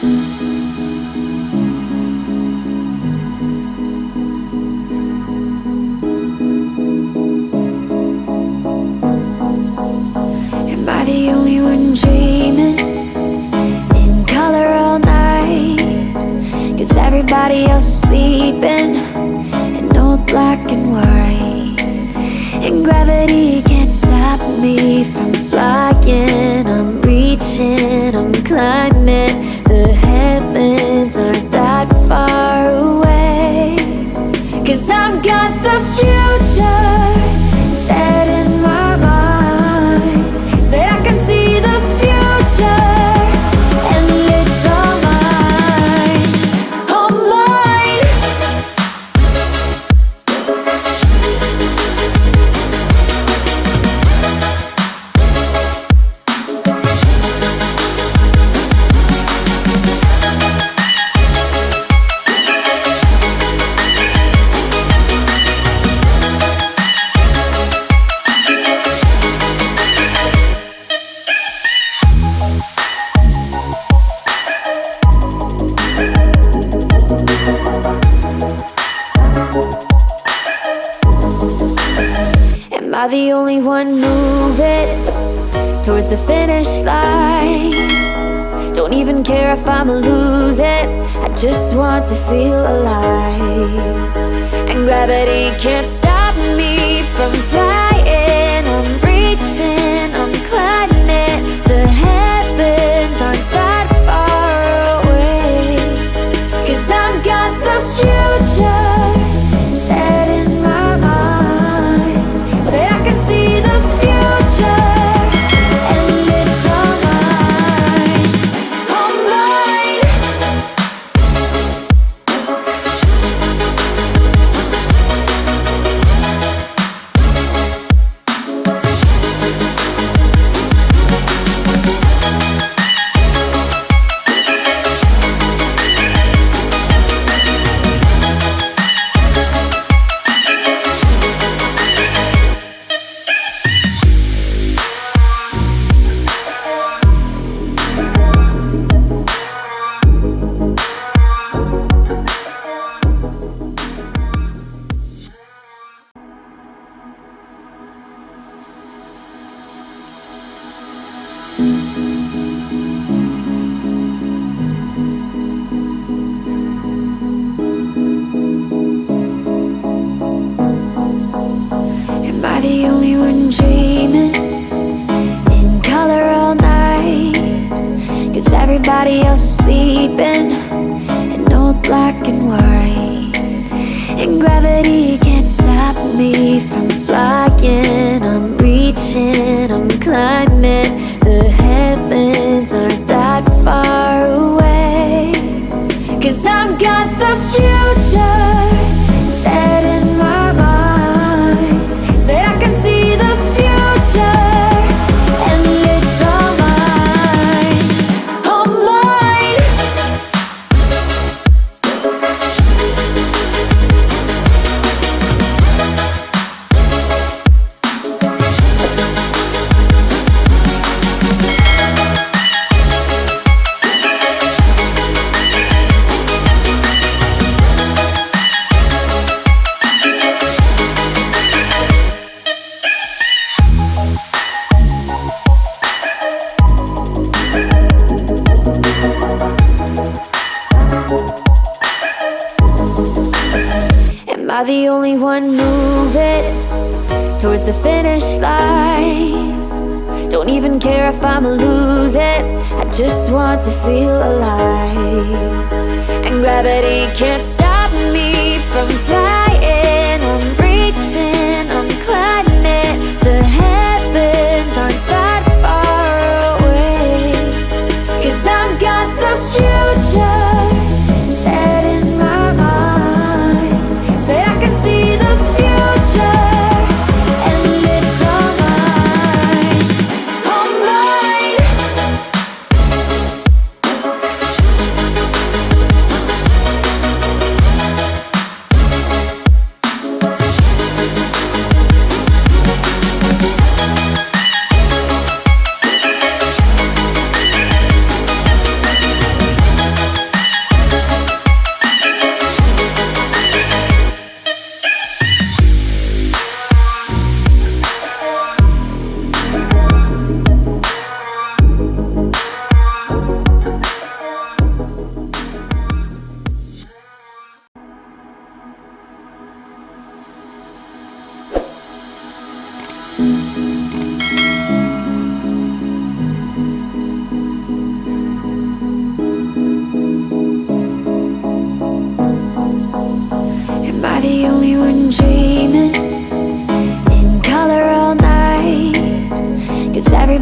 Am I the only one dreaming in color all night? 'Cause everybody else is sleeping in old black and white. And gravity can't stop me from flying. I'm reaching, I'm climbing. The heavens aren't that far away. 'Cause I've got the future set in my mind. Said I can see the future and it's all mine, all mine. Am I the only one moving towards the finish line? Don't even care if I'ma lose it, I just want to feel alive. And gravity can't stop me from flying. I'm reaching, I'm climbing. The heavens aren't that far away. 'Cause I've got the future set in my mind. Say I can see the future and it's all mine, all mine. Am I the only one dreaming in color all night? 'Cause everybody else is sleeping in old black and white. And gravity can't stop me from flying. I'm reaching, I'm climbing. The heavens aren't that far away. 'Cause I've got the future set in my mind. Say I can see the future and it's all mine, all mine. Am I the only one moving towards the finish line? Don't even care if I'ma lose it, I just want to feel alive. And gravity can't stop me from flying. I'm reaching, I'm climbing. The heavens aren't that far away. 'Cause I've got the future set in my mind. Say I can see the future and it's all mine, all mine.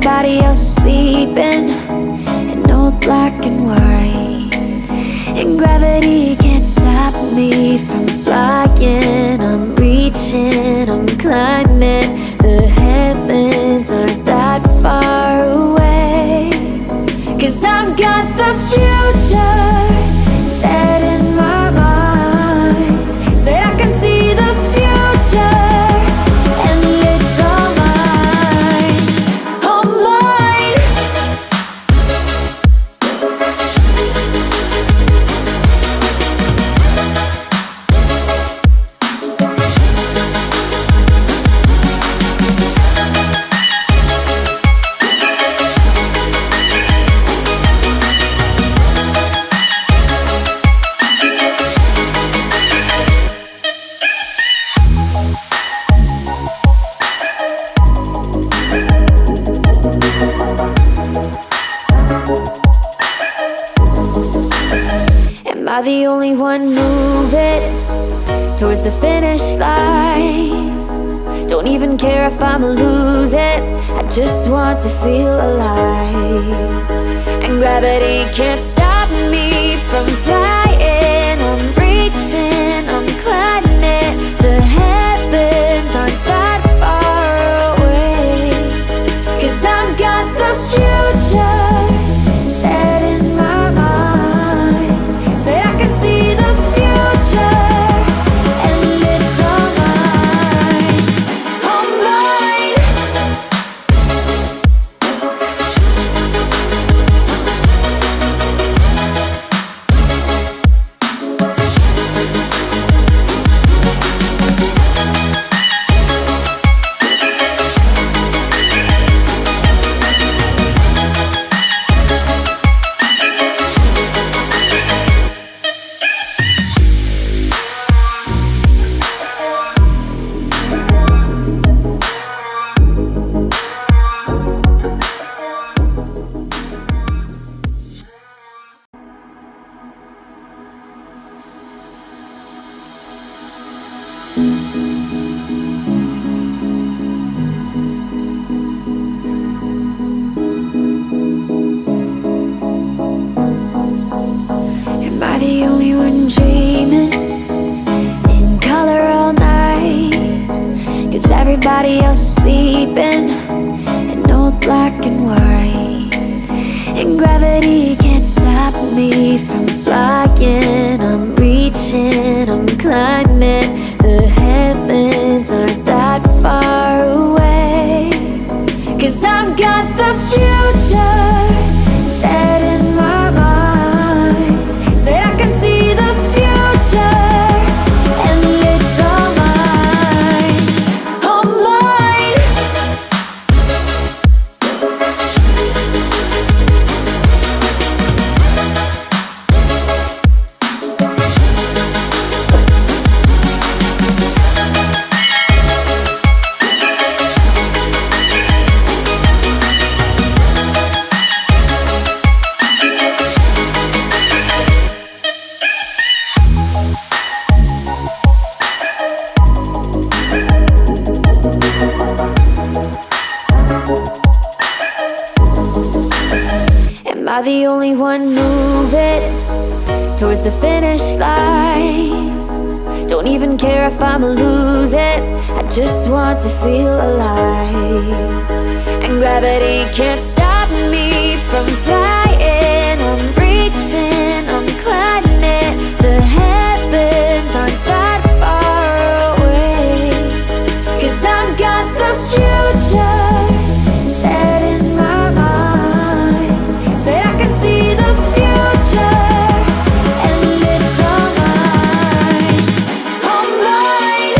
everybody else is sleeping in old black and white. And gravity can't stop me from flying. I'm reaching, I'm climbing. The heavens aren't that far away. 'Cause I've got the future set in my mind. Say I can see the future. Am I the only one moving towards the finish line? Don't even care if I'ma lose it, I just want to feel alive. And gravity can't stop me from flying. I'm reaching, I'm climbing. The heavens aren't that far away. 'Cause I've got the future set in my mind. Say I can see the future. Am I the only one dreaming in color all night? 'Cause everybody else is sleeping in old black and white. And gravity can't stop me from flying. I'm reaching, I'm climbing. The heavens aren't that far away. 'Cause I've got the future set in my mind. Say I can see the future. And it's all mine, all mine. Am I the only one moving towards the finish line? Don't even care if I'ma lose it, I just want to feel alive. And gravity can't stop me from flying. I'm reaching, I'm climbing. The heavens aren't that far away. 'Cause I've got the future set in my mind. Say I can see the future. And it's all mine, all mine.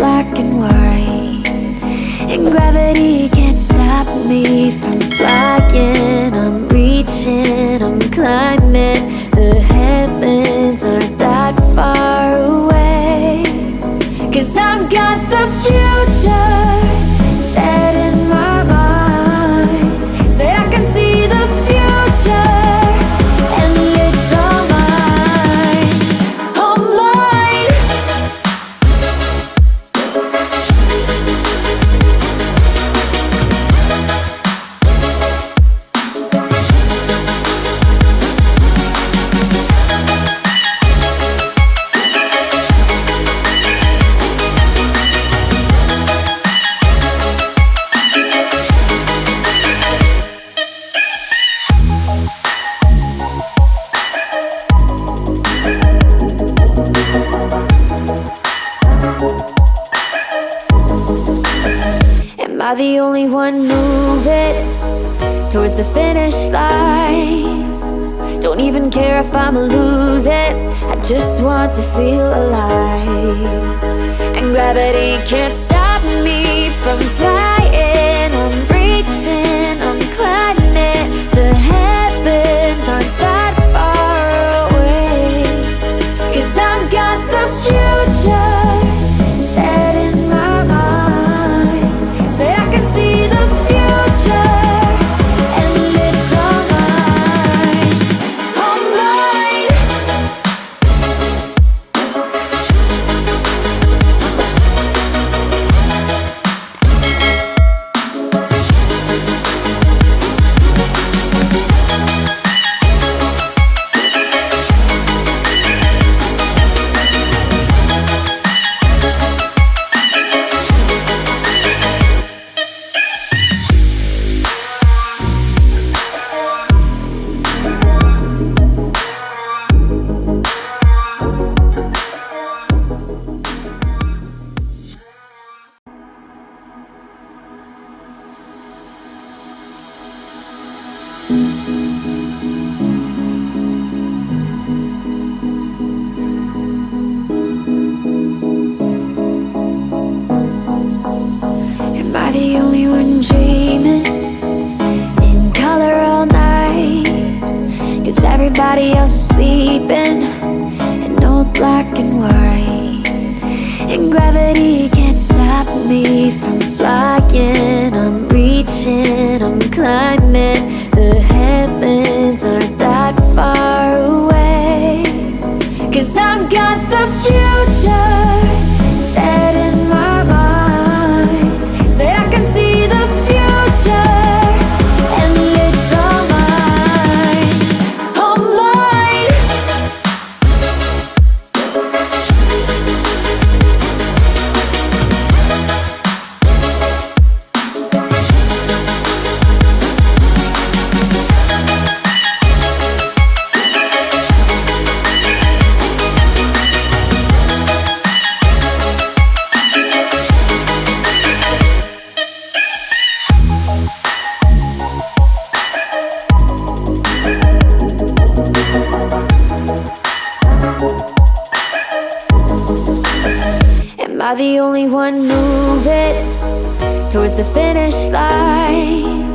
black and white, and gravity can't stop me from flying. I'm reaching, I'm climbing. The heavens aren't that far away, 'cause I've got the future set in my mind. Say I can see the future, and it's all mine, all mine. Am I the only one moving towards the finish line? Don't even care if I'ma lose it, I just want to feel alive. And gravity can't stop me from flying. I'm reaching, I'm climbing. The heavens aren't that far away, 'cause I've got the future set in my mind. Say I can see the future, and it's all mine, all mine. Am I the only one dreaming in color all night? 'Cause everybody else is sleeping in old black and white, and gravity can't stop me from flying. I'm reaching, I'm climbing. The heavens aren't that far away, 'cause I've got the future set in my mind. Say I can see the future, and it's all mine, all mine. Am I the only one moving towards the finish line?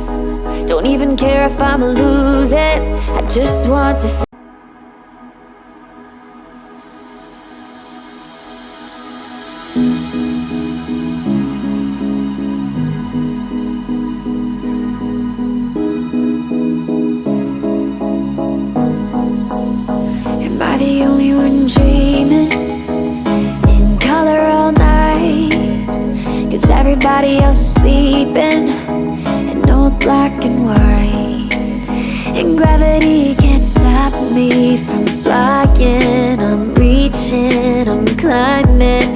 Don't even care if I'ma lose it, I just want to Am I the only one dreaming in color all night? 'Cause everybody else is sleeping in old black and white, and gravity can't stop me from flying. I'm reaching, I'm climbing.